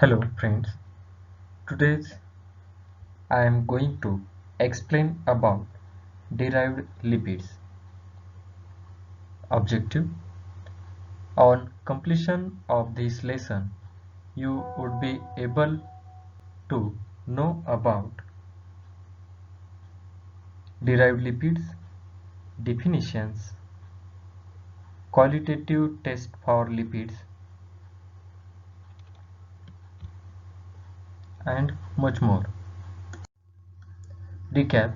Hello friends, today I am going to explain about derived lipids. Objective: on completion of this lesson, you would be able to know about derived lipids, definitions, qualitative test for lipids, and much more. Recap: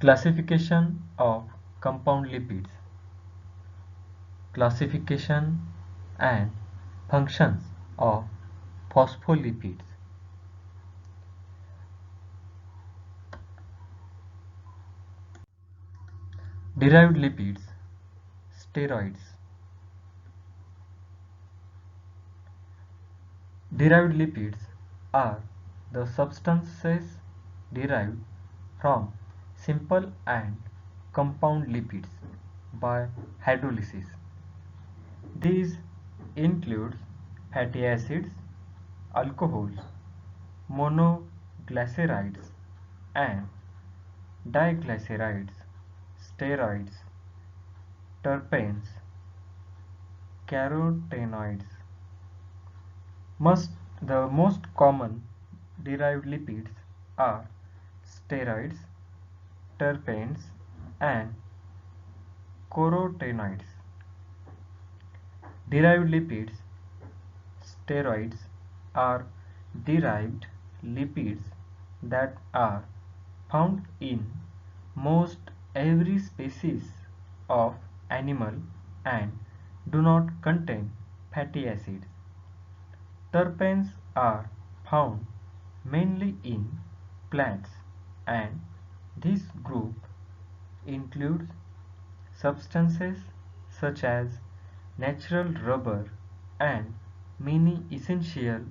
classification of compound lipids, classification and functions of phospholipids. Derived lipids, steroids. Derived lipids are the substances derived from simple and compound lipids by hydrolysis. These include fatty acids, alcohols, monoglycerides, and diglycerides, steroids, terpenes, carotenoids. The most common derived lipids are steroids, terpenes, and carotenoids. Derived lipids, steroids, are derived lipids that are found in most every species of animal and do not contain fatty acids. Terpenes are found mainly in plants, and this group includes substances such as natural rubber and many essential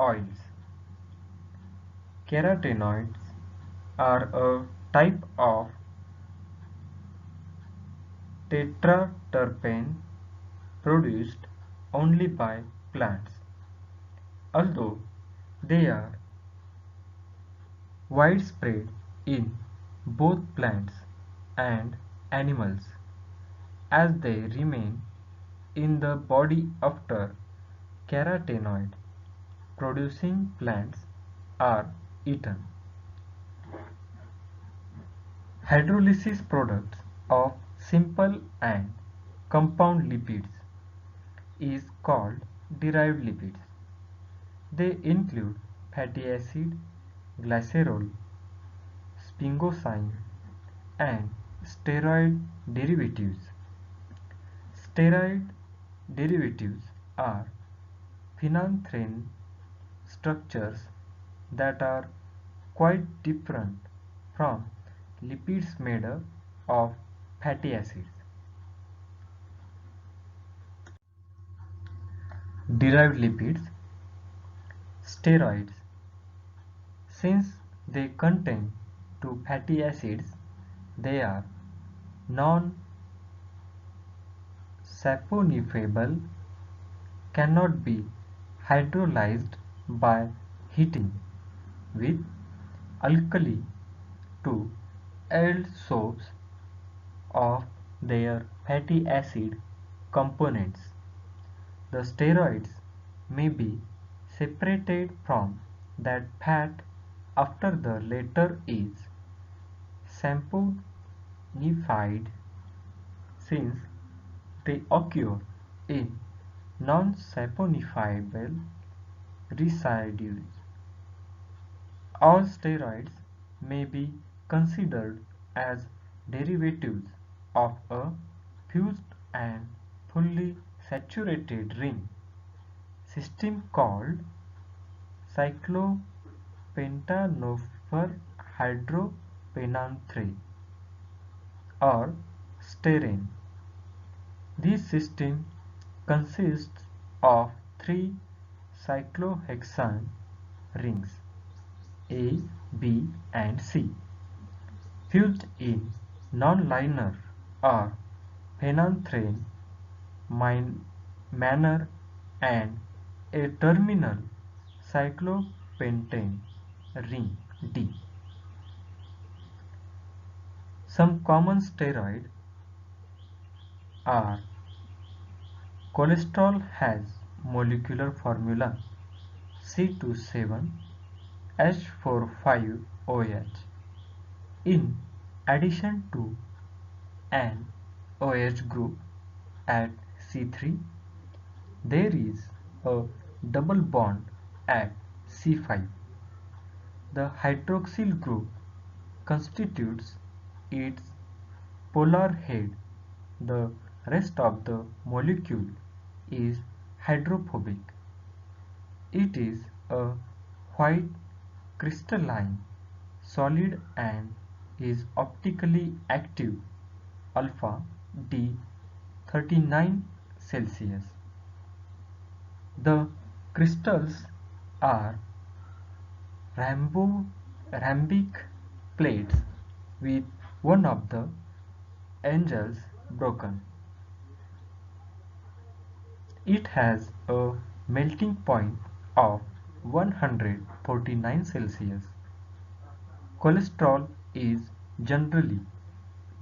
oils. Carotenoids are a type of tetraterpene produced only by plants. Although they are widespread in both plants and animals, as they remain in the body after carotenoid producing plants are eaten. Hydrolysis products of simple and compound lipids is called derived lipids. They include fatty acid, glycerol, sphingosine, and steroid derivatives. Steroid derivatives are phenanthrene structures that are quite different from lipids made up of fatty acids. Derived lipids, steroids, since they contain two fatty acids, they are non-saponifiable, cannot be hydrolyzed by heating with alkali to yield soaps of their fatty acid components. The steroids may be separated from that fat after the latter is saponified, since they occur in non-saponifiable residues. All steroids may be considered as derivatives of a fused and fully saturated ring system called cyclopentanophore hydrophenanthrene or styrene. This system consists of three cyclohexane rings A, B, and C fused in non-linear or phenanthrene manner, and a terminal cyclopentane ring D. Some common steroids are cholesterol has molecular formula C27H45OH. In addition to an OH group at C3, there is a double bond at C5. The hydroxyl group constitutes its polar head. The rest of the molecule is hydrophobic. It is a white crystalline solid and is optically active alpha D 39 Celsius. The crystals are rhombic plates with one of the angles broken. It has a melting point of 149 Celsius. Cholesterol is generally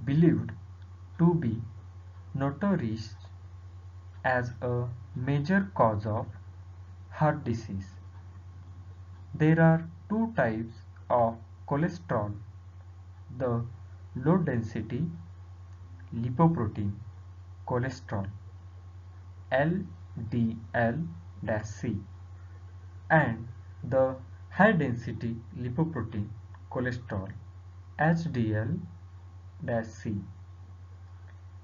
believed to be notorious as a major cause of heart disease. There are two types of cholesterol: the low density lipoprotein cholesterol LDL-C and the high density lipoprotein cholesterol HDL-C.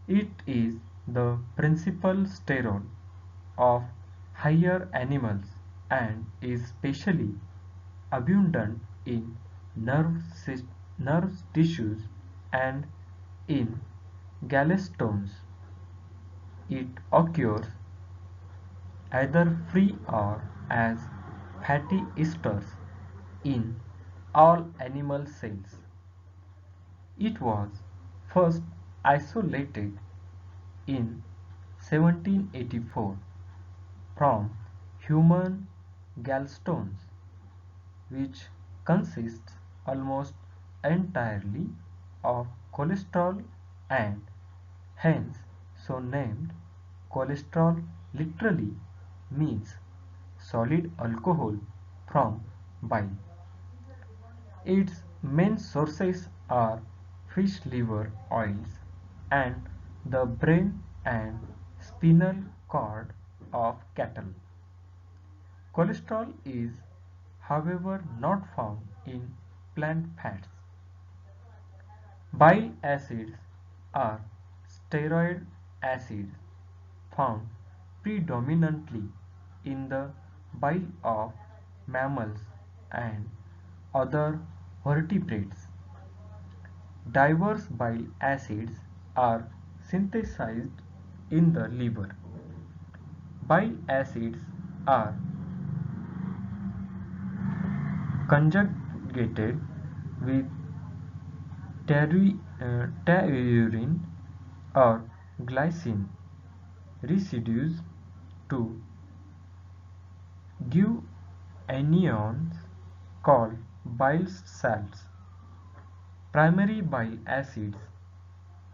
It is the principal steroid of higher animals and is especially abundant in nerve tissues and in gallstones. It occurs either free or as fatty esters in all animal cells. It was first isolated in 1784 from human gallstones, which consists almost entirely of cholesterol and hence so named. Cholesterol literally means solid alcohol from bile. Its main sources are fish liver oils and the brain and spinal cord of cattle. Cholesterol is, however, not found in plant fats. Bile acids are steroid acids found predominantly in the bile of mammals and other vertebrates. Diverse bile acids are synthesized in the liver. Bile acids are conjugated with taurin or glycine residues to give anions called bile salts. Primary bile acids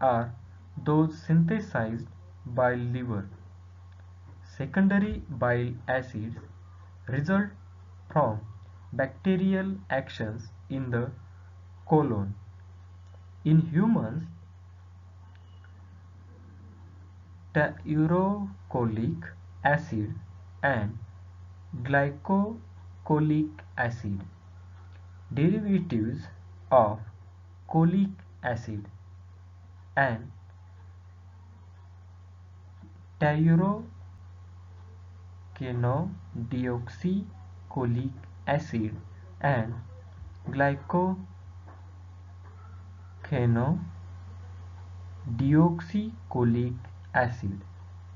are those synthesized by liver. Secondary bile acids result from bacterial actions in the colon. In humans, urocolic acid and glycolic acid, derivatives of cholic acid, and taurochenodeoxycholic acid and glycogenodeoxycholic acid,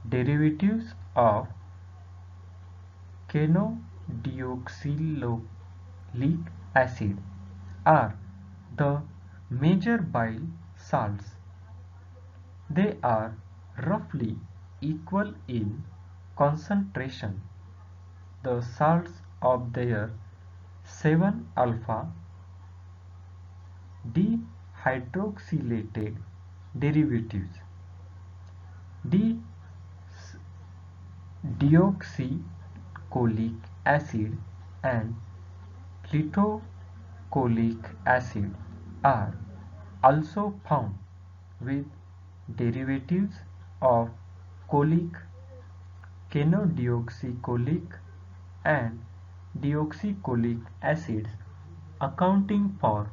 derivatives of chenodeoxycholic acid, are the major bile salts. They are roughly equal in concentration. The salts of their 7-alpha dehydroxylated derivatives, deoxycholic acid and lithocolic acid are also found with derivatives of cholic, kenodeoxycholic and deoxycholic acids accounting for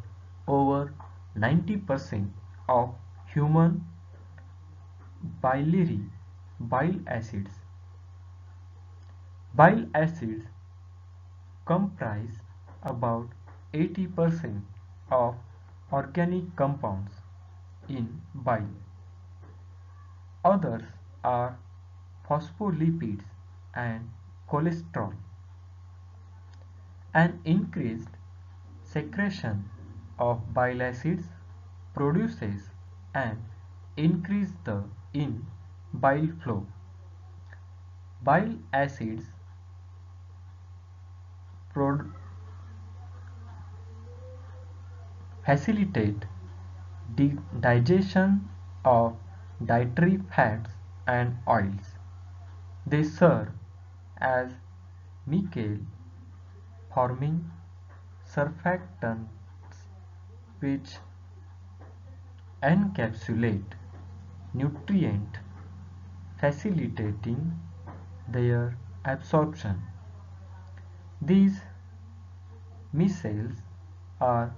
over 90% of human biliary bile acids. Bile acids comprise about 80% of organic compounds in bile. Others are phospholipids and cholesterol. An increased secretion of bile acids produces an increase in bile flow. Bile acids facilitate the digestion of dietary fats and oils. They serve as Michael forming surfactants which encapsulate nutrient facilitating their absorption. These micelles are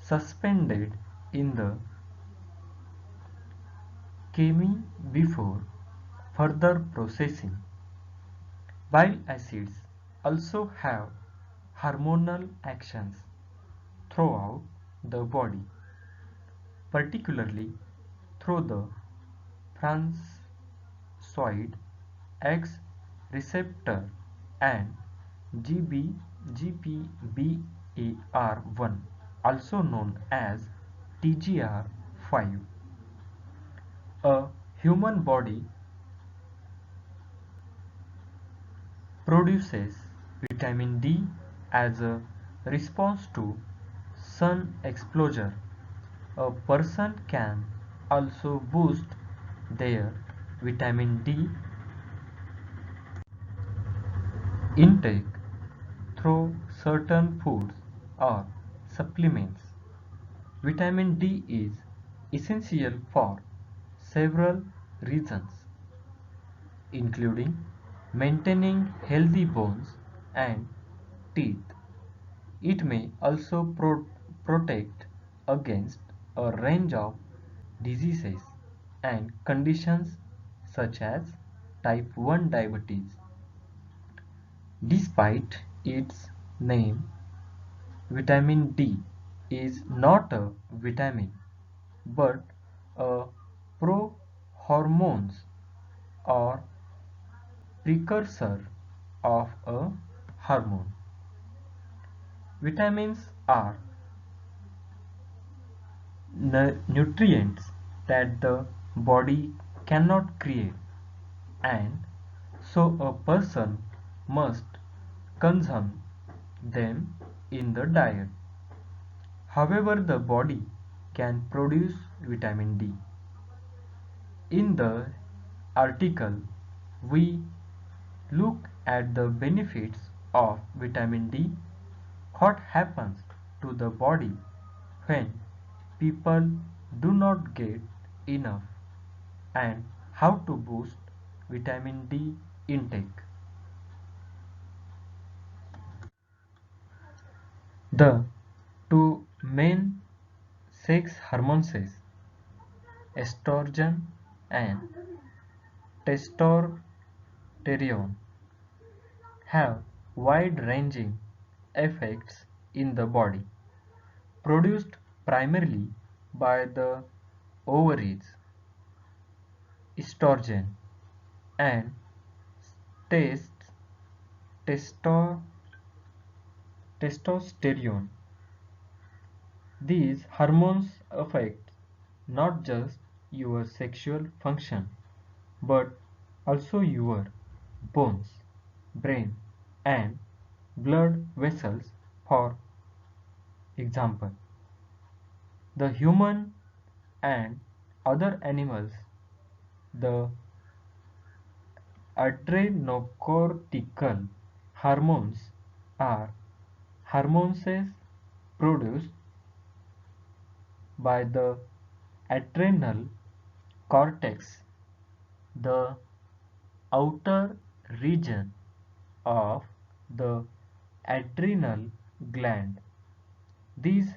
suspended in the chemy before further processing. Bile acids also have hormonal actions throughout the body, particularly through the francoid X receptor and GPBAR1, also known as TGR5. A human body produces vitamin D as a response to sun exposure. A person can also boost their vitamin D intake through certain foods or supplements. Vitamin D is essential for several reasons, including maintaining healthy bones and teeth. It may also protect against a range of diseases and conditions such as type 1 diabetes. Despite its name, vitamin D is not a vitamin but a prohormone or precursor of a hormone. Vitamins are nutrients that the body cannot create, and so a person must consume them in the diet. However, the body can produce vitamin D. In the article, we look at the benefits of vitamin D, what happens to the body when people do not get enough, and how to boost vitamin D intake. The two main sex hormones, estrogen and testosterone, have wide-ranging effects in the body, produced primarily by the ovaries. Estrogen and tests testo- testosterone. These hormones affect not just your sexual function but also your bones, brain, and blood vessels. For example, the human and other animals, the adrenocortical hormones are hormones produced by the adrenal cortex, the outer region of the adrenal gland. These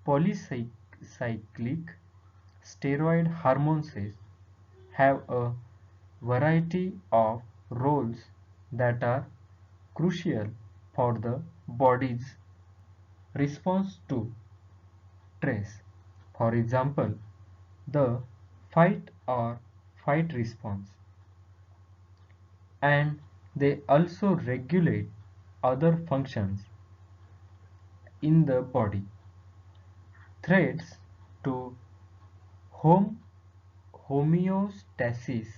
polycyclic steroid hormones have a variety of roles that are crucial for the body's response to stress. For example, the fight or fight response, and they also regulate other functions in the body. Threats to home homeostasis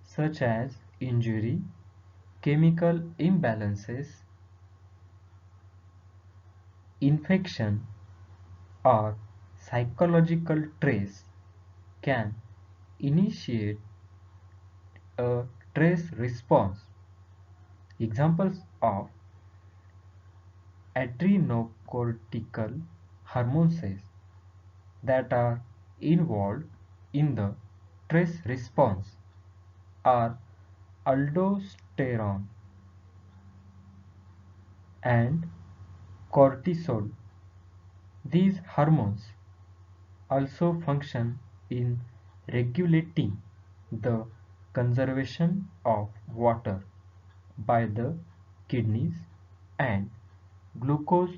such as injury, chemical imbalances, infection, or psychological stress can initiate a stress response. Examples of adrenocortical hormones that are involved in the stress response are aldosterone and cortisol. These hormones also function in regulating the conservation of water by the kidneys and glucose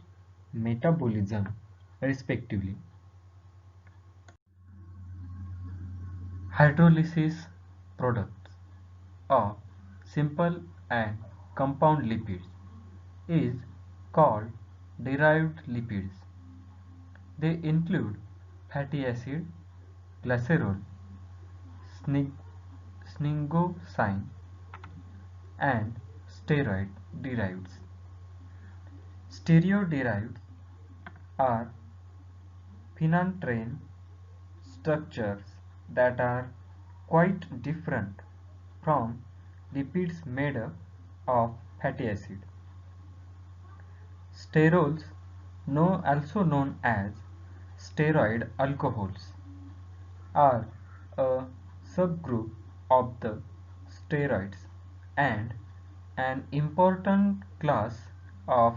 metabolism respectively. Hydrolysis products of simple and compound lipids is called derived lipids. They include fatty acid, glycerol, sphingosine, and steroid deriveds. Steroids are phenanthrene structures that are quite different from lipids made up of fatty acid. Sterols, also known as steroid alcohols, are a subgroup of the steroids and an important class of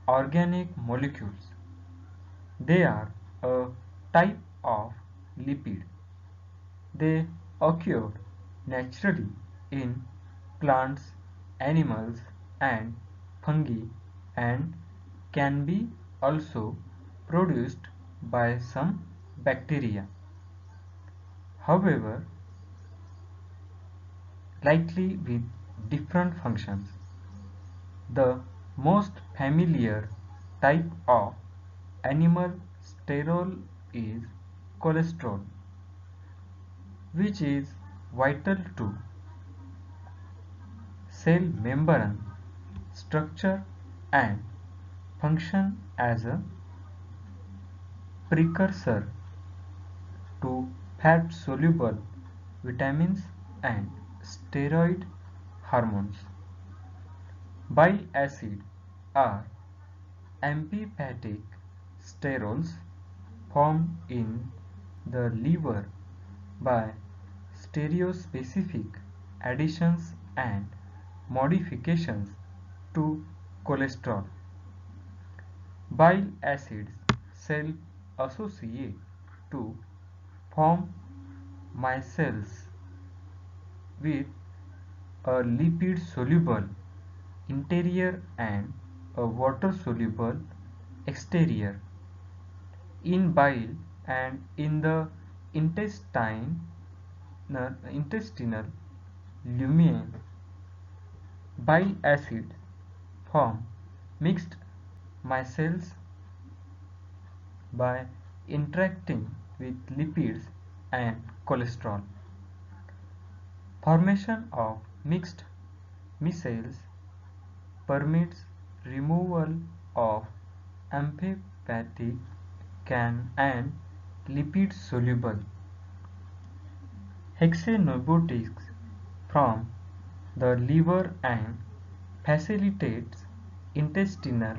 organic molecules. They are a type of lipid. They occur naturally in plants, animals, and fungi, and can be also produced by some bacteria. However, likely with different functions. The most familiar type of animal sterol is cholesterol, which is vital to cell membrane structure and function as a precursor to fat soluble vitamins and steroid hormones. Bile acid are amphipathic sterols formed in the liver by stereospecific additions and modifications to cholesterol. Bile acids self-associate to form micelles with a lipid-soluble interior and a water-soluble exterior. In bile and in the intestinal lumen, bile acids form mixed micelles by interacting with lipids and cholesterol. Formation of mixed micelles permits removal of amphipathic and lipid-soluble hexanobotics from the liver and facilitates intestinal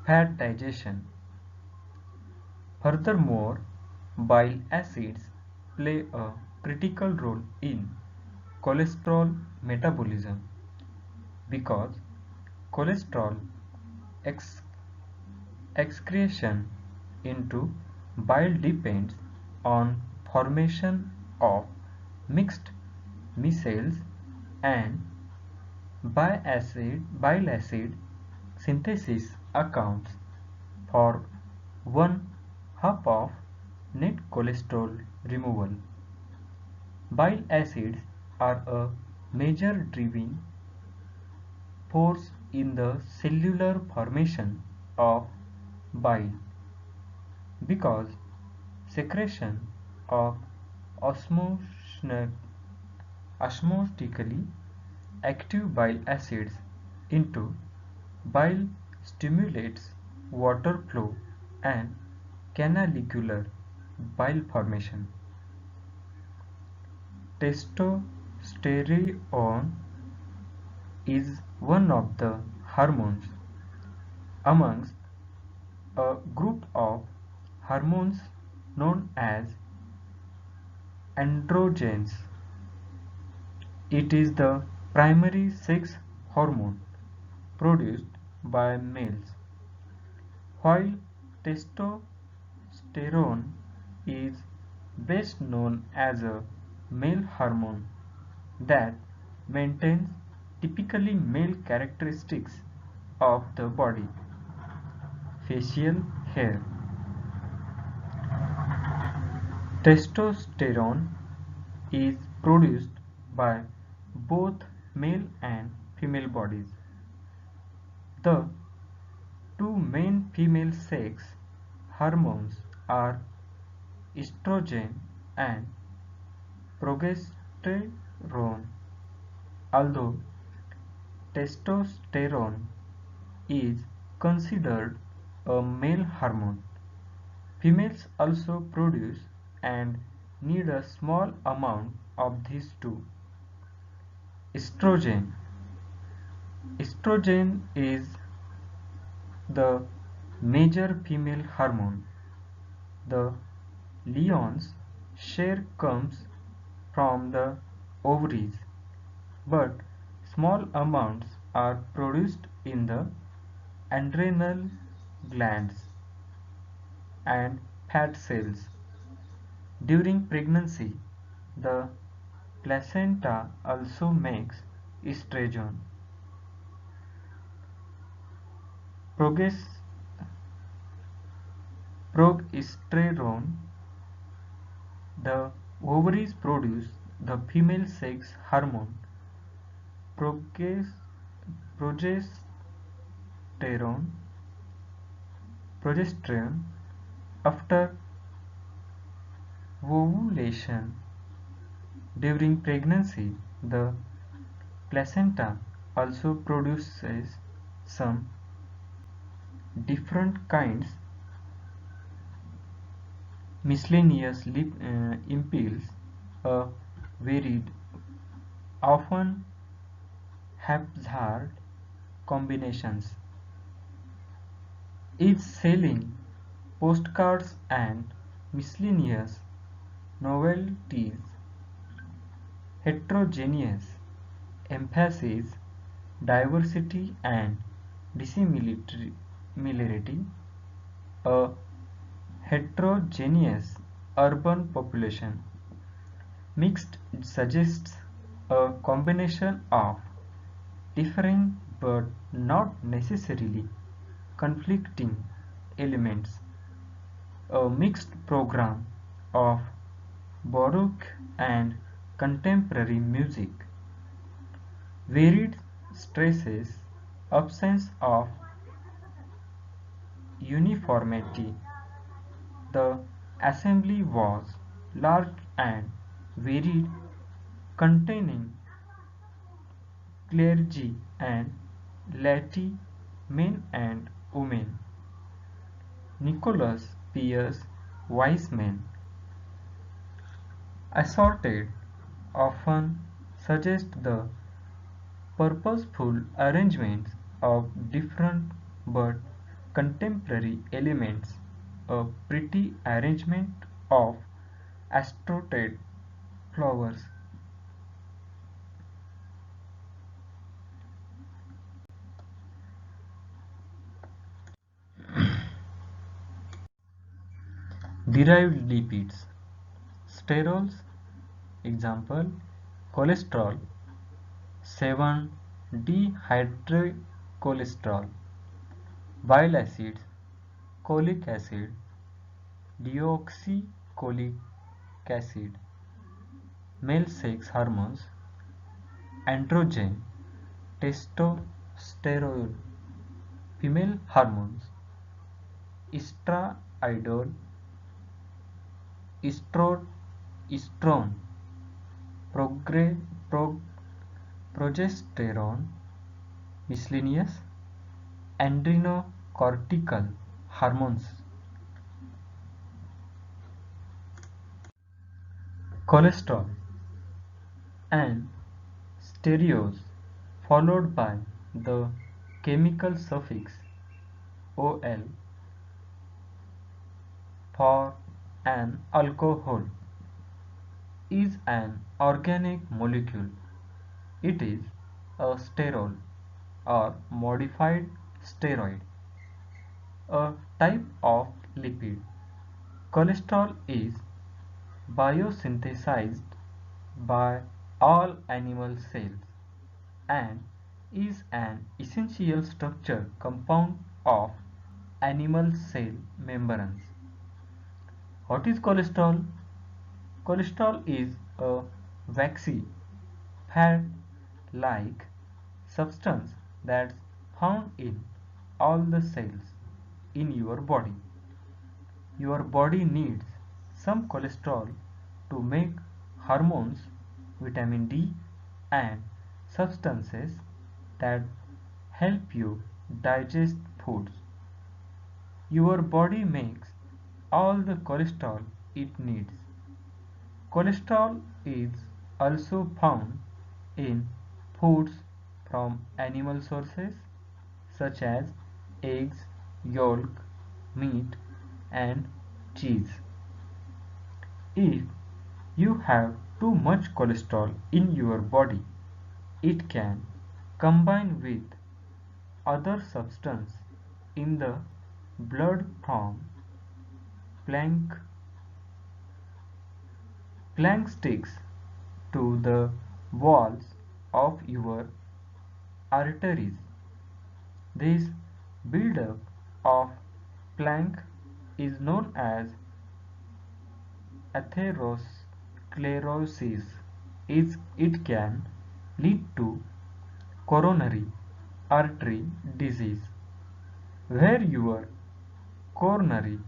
fat digestion. Furthermore, bile acids play a critical role in cholesterol metabolism because cholesterol ex excretion into bile depends on formation of mixed micelles and bile acid synthesis accounts for one half of net cholesterol removal. Bile acids are a major driving force in the cellular formation of bile because secretion of osmotically active bile acids into bile stimulates water flow and canalicular bile formation. Testosterone is one of the hormones amongst a group of hormones known as androgens. It is the primary sex hormone produced by males, while testosterone is best known as a male hormone that maintains typically male characteristics of the body. Facial hair. Testosterone is produced by both male and female bodies. The two main female sex hormones are estrogen and progesterone. Although testosterone is considered a male hormone, females also produce and need a small amount of these two. Estrogen. Estrogen is the major female hormone. The lion's share comes from the ovaries, but small amounts are produced in the adrenal glands and fat cells. During pregnancy, the placenta also makes estrogen. Progesterone. The ovaries produce the female sex hormone progesterone after ovulation. During pregnancy, the placenta also produces some different kinds miscellaneous impels, varied, often haphazard combinations, each selling postcards and miscellaneous novelties. Heterogeneous emphasis diversity and dissimilarity. A heterogeneous urban population. Mixed suggests a combination of differing but not necessarily conflicting elements. A mixed program of Baroque and contemporary music. Varied stresses absence of uniformity. The assembly was large and varied, containing clergy and laity, men and women. Nicholas Pierce Wiseman, assorted, often suggest the purposeful arrangements of different but contemporary elements, a pretty arrangement of assorted flowers. Derived lipids, sterols, example, cholesterol, 7-dehydrocholesterol, bile acids, cholic acid, deoxycholic acid, male sex hormones, androgen, testosterone, female hormones, estradiol, estrone, progre, prog, progesterone, miscellaneous, adrenocortical hormones, cholesterol, and stereos followed by the chemical suffix ol for an alcohol is an organic molecule. It is a sterol or modified steroid, a type of lipid. Cholesterol is biosynthesized by all animal cells and is an essential structure compound of animal cell membranes. What is cholesterol? Cholesterol is a waxy, fat-like substance that's found in all the cells in your body. Your body needs some cholesterol to make hormones, vitamin D, and substances that help you digest foods. Your body makes all the cholesterol it needs. Cholesterol is also found in foods from animal sources such as eggs, yolk, meat, and cheese. If you have too much cholesterol in your body, it can combine with other substances in the blood from plank plank sticks to the walls of your arteries. This buildup of plaque is known as atherosclerosis. It can lead to coronary artery disease, where your coronary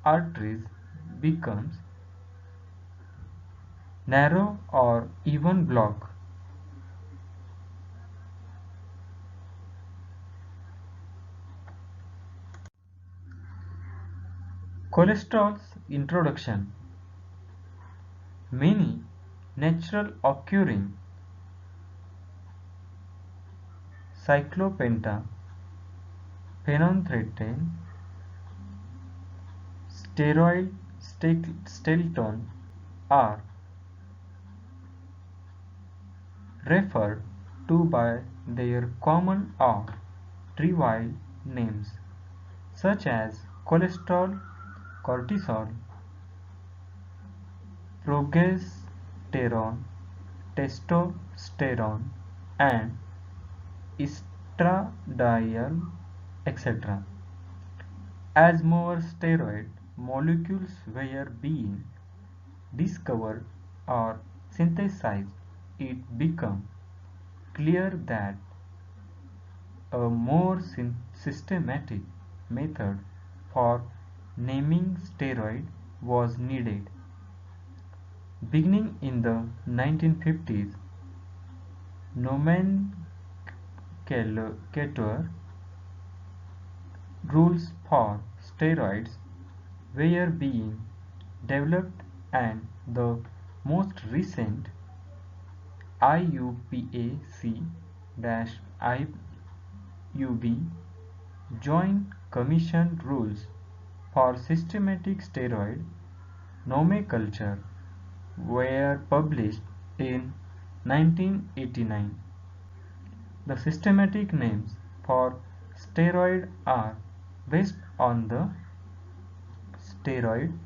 arteries becomes narrow or even block. Cholesterol's introduction. Many natural occurring cyclopenta, phenanthrene, steroid stellitone are referred to by their common or trivial names such as cholesterol, cortisol, progesterone, testosterone, and estradiol, etc. As more steroid molecules were being discovered or synthesized, it became clear that a more systematic method for naming steroid was needed. Beginning in the 1950s, nomenclature Cater rules for steroids were being developed, and the most recent IUPAC-IUB Joint Commission rules for systematic steroid nomenclature were published in 1989. The systematic names for steroid are based on the steroid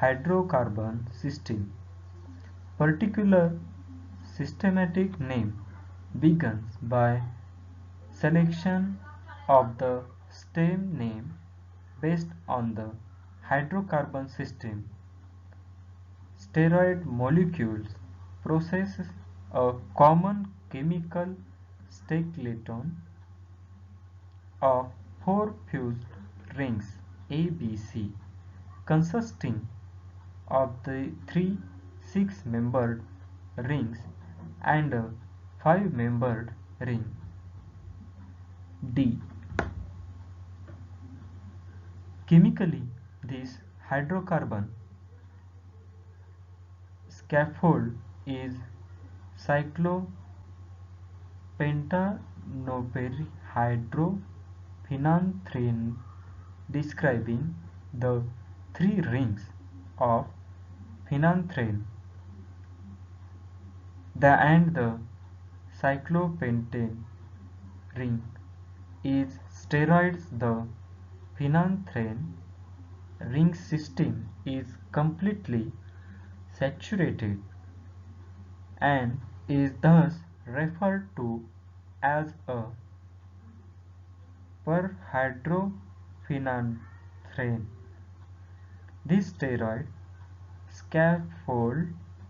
hydrocarbon system. Particular systematic name begins by selection of the stem name based on the hydrocarbon system. Steroid molecules possess a common chemical stateletone of four fused rings ABC, consisting of the three six-membered rings and a five-membered ring D. Chemically, this hydrocarbon scaffold is cyclopentanoperyhydrophenanthrene, describing the three rings of phenanthrene and the cyclopentane ring is steroids. The phenanthrene ring system is completely saturated and is thus referred to as a perhydrophenanthrene. This steroid scaffold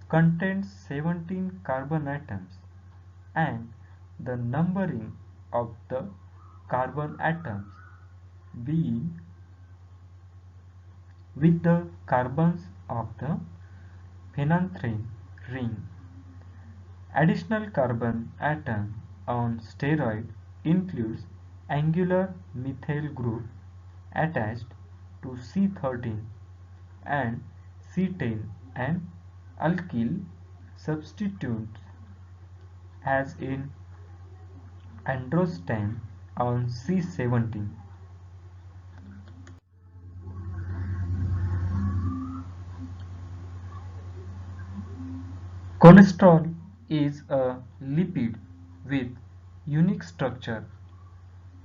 contains 17 carbon atoms, and the numbering of the carbon atoms being with the carbons of the phenanthrene ring. Additional carbon atom on steroid includes angular methyl group attached to C13 and C10 and alkyl substituents as in androsten on C17. Cholesterol is a lipid with unique structure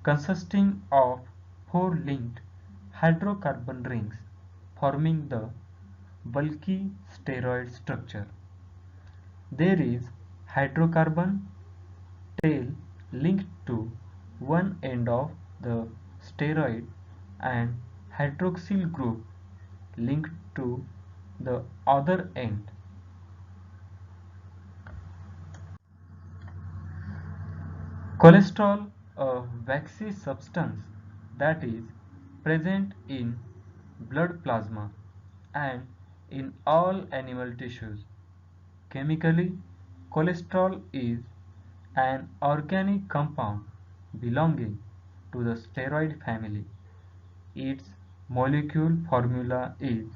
consisting of four linked hydrocarbon rings forming the bulky steroid structure. There is hydrocarbon tail linked to one end of the steroid and hydroxyl group linked to the other end. Cholesterol, a waxy substance that is present in blood plasma and in all animal tissues. Chemically, cholesterol is an organic compound belonging to the steroid family. Its molecule formula is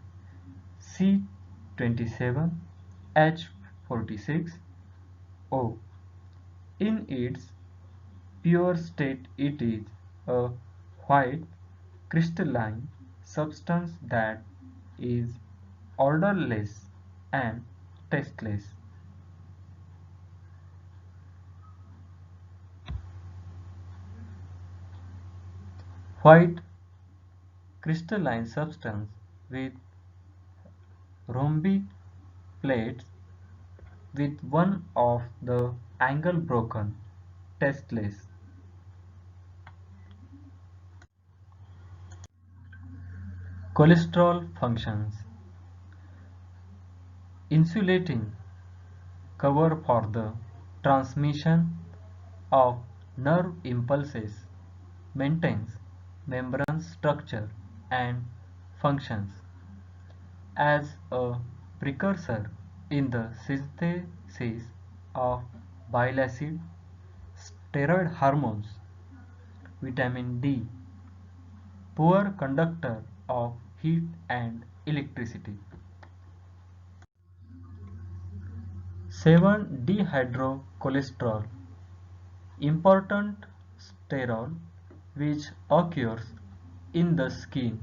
C27H46O. In its pure state it is a white crystalline substance that is odorless and tasteless. White crystalline substance with rhombic plates with one of the angle broken, tasteless. Cholesterol functions: insulating cover for the transmission of nerve impulses, maintains membrane structure and functions as a precursor in the synthesis of bile acid, steroid hormones. Vitamin D, poor conductor of heat and electricity. 7-dehydrocholesterol, important sterol which occurs in the skin.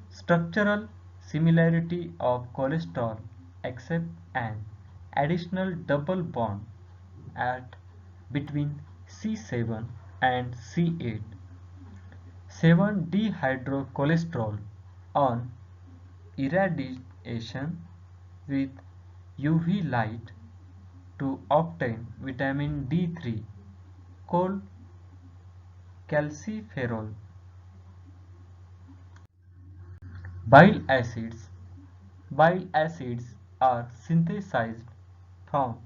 Structural similarity of cholesterol except an additional double bond at between C7 and C8. 7-dehydrocholesterol on irradiation with UV light to obtain vitamin D3 called calciferol. Bile acids. Bile acids are synthesized from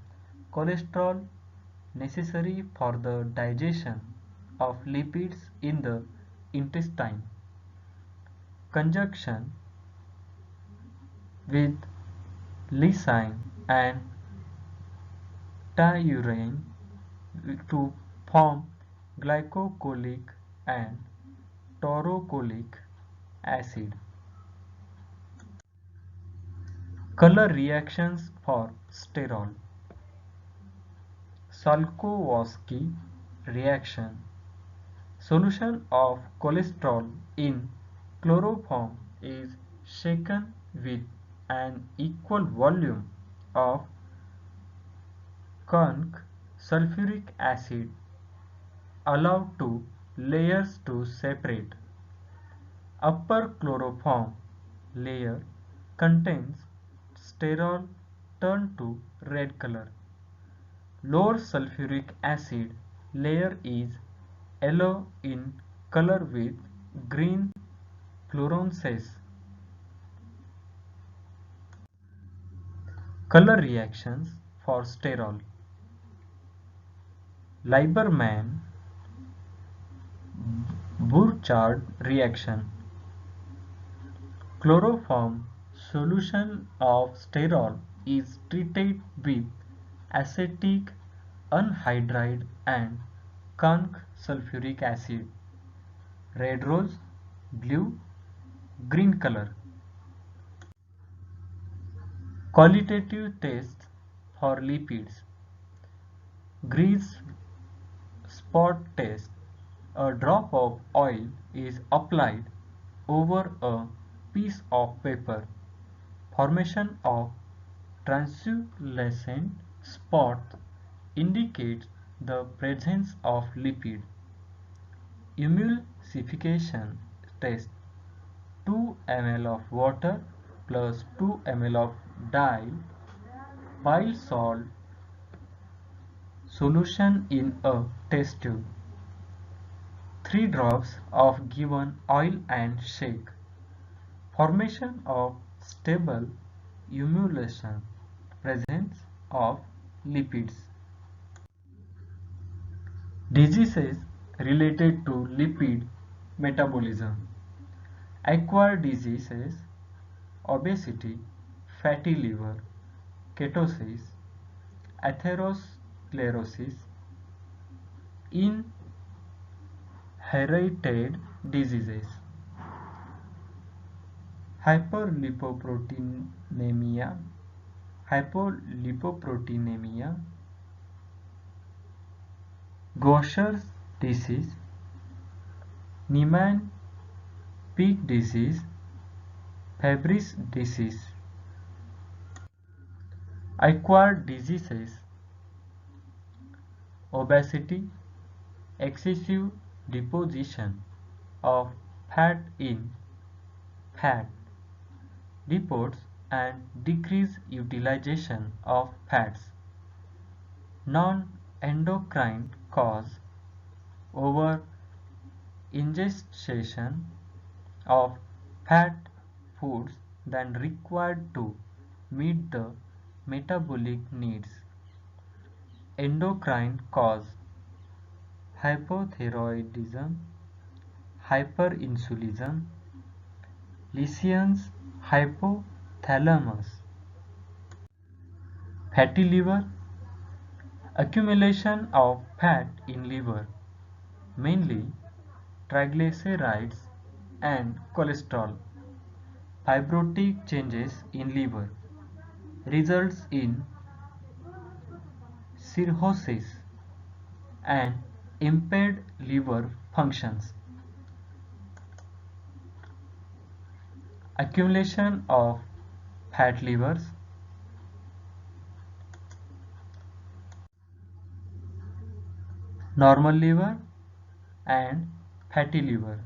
cholesterol necessary for the digestion of lipids in the intestine. Conjunction with lysine and tyrosine to form glycocholic and taurocholic acid. Color reactions for sterol. Salkowski reaction. Solution of cholesterol in chloroform is shaken with an equal volume of conc sulfuric acid allowed to layers to separate. Upper chloroform layer contains sterol turned to red color. Lower sulfuric acid layer is yellow in color with green fluorescence. Color reactions for sterol. Lieberman Burchard reaction. Chloroform solution of sterol is treated with acetic anhydride and conc sulfuric acid. Red rose, blue, green color. Qualitative tests for lipids. Grease spot test. A drop of oil is applied over a piece of paper. Formation of translucent spots indicates the presence of lipid. Emulsification test. 2 ml of water plus 2 ml of bile salt solution in a test tube. 3 drops of given oil and shake. Formation of stable emulsion. Presence of lipids. Diseases related to lipid metabolism. Acquired diseases, obesity, fatty liver, ketosis, atherosclerosis, inherited diseases, hyperlipoproteinemia, hypolipoproteinemia, Gaucher's disease, Niemann Pick disease, Fabry's disease. Acquired diseases, obesity, excessive deposition of fat in fat depots and decreased utilization of fats. Non-endocrine cause, over ingestion of fat foods than required to meet the metabolic needs. Endocrine cause, hypothyroidism, hyperinsulinism, lesions hypothalamus, fatty liver, Accumulation of fat in liver, mainly triglycerides and cholesterol. Fibrotic changes in liver results in cirrhosis and impaired liver functions. Accumulation of fat livers, normal liver and fatty liver.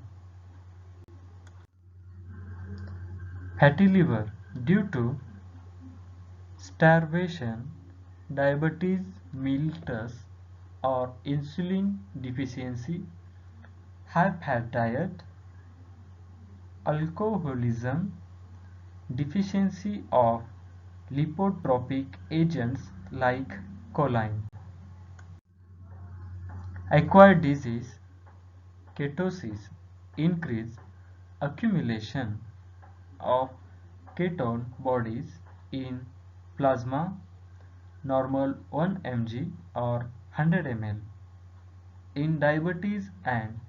Fatty liver due to starvation, diabetes mellitus or insulin deficiency, high fat diet, alcoholism, deficiency of lipotropic agents like choline. Acquired disease, ketosis, increased accumulation of ketone bodies in plasma, normal 1 mg or 100 ml. In diabetes and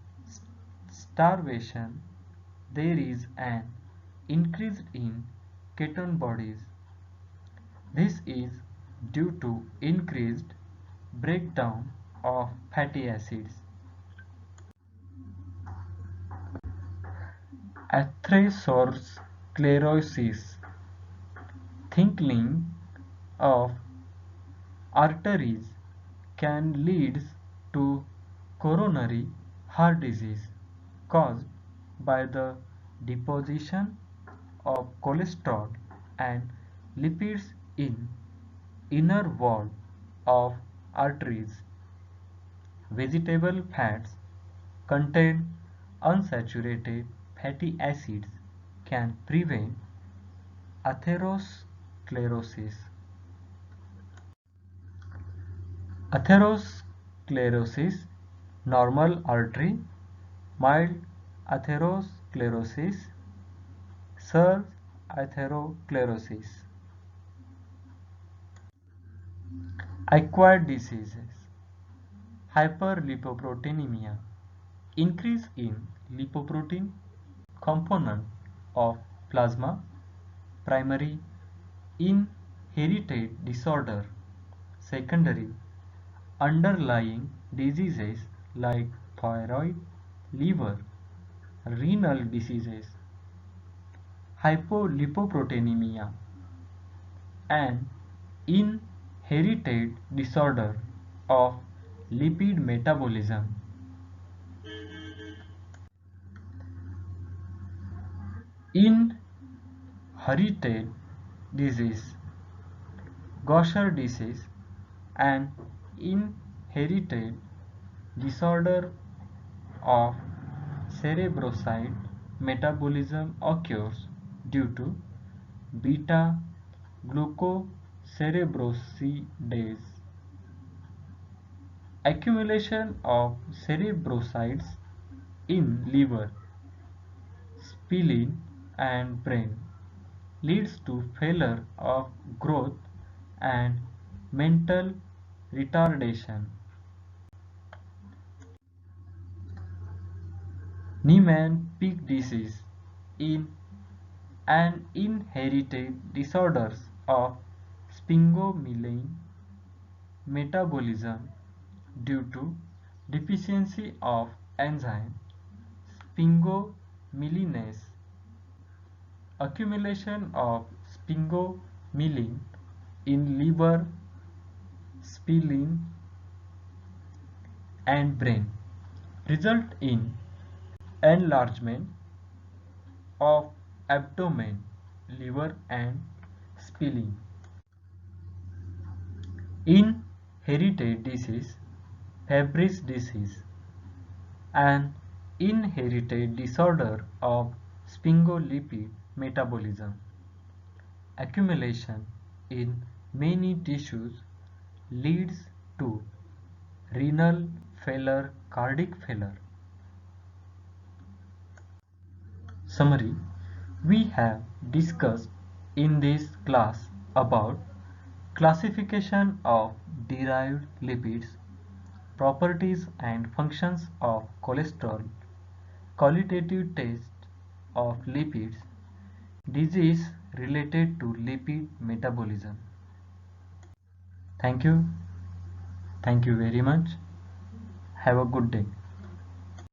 starvation, there is an increase in ketone bodies. This is due to increased breakdown of fatty acids. Atherosclerosis, thickening of arteries can lead to coronary heart disease caused by the deposition of cholesterol and lipids in inner wall of arteries. Vegetable fats contain unsaturated fatty acids can prevent atherosclerosis. Atherosclerosis, normal artery, mild atherosclerosis, surge atherosclerosis. Acquired diseases, hyperlipoproteinemia, increase in lipoprotein component of plasma, primary inherited disorder, secondary underlying diseases like thyroid, liver, renal diseases, hypolipoproteinemia, and inherited disorder of lipid metabolism. Inherited disease, Gaucher disease, an inherited disorder of cerebroside metabolism occurs due to beta glucocerebrosidase. Accumulation of cerebrosides in liver, spleen and brain leads to failure of growth and mental retardation. Niemann-Pick disease is an inherited disorder of sphingomyelin metabolism due to deficiency of enzyme sphingomyelinase. Accumulation of sphingomyelin in liver, spleen and brain result in enlargement of abdomen, liver and spleen. Inherited disease, Fabry's disease, an inherited disorder of sphingolipid metabolism. Accumulation in many tissues leads to renal failure, cardiac failure. Summary: we have discussed in this class about classification of derived lipids, properties and functions of cholesterol, qualitative tests of lipids, disease related to lipid metabolism. Thank you. Thank you very much. Have a good day.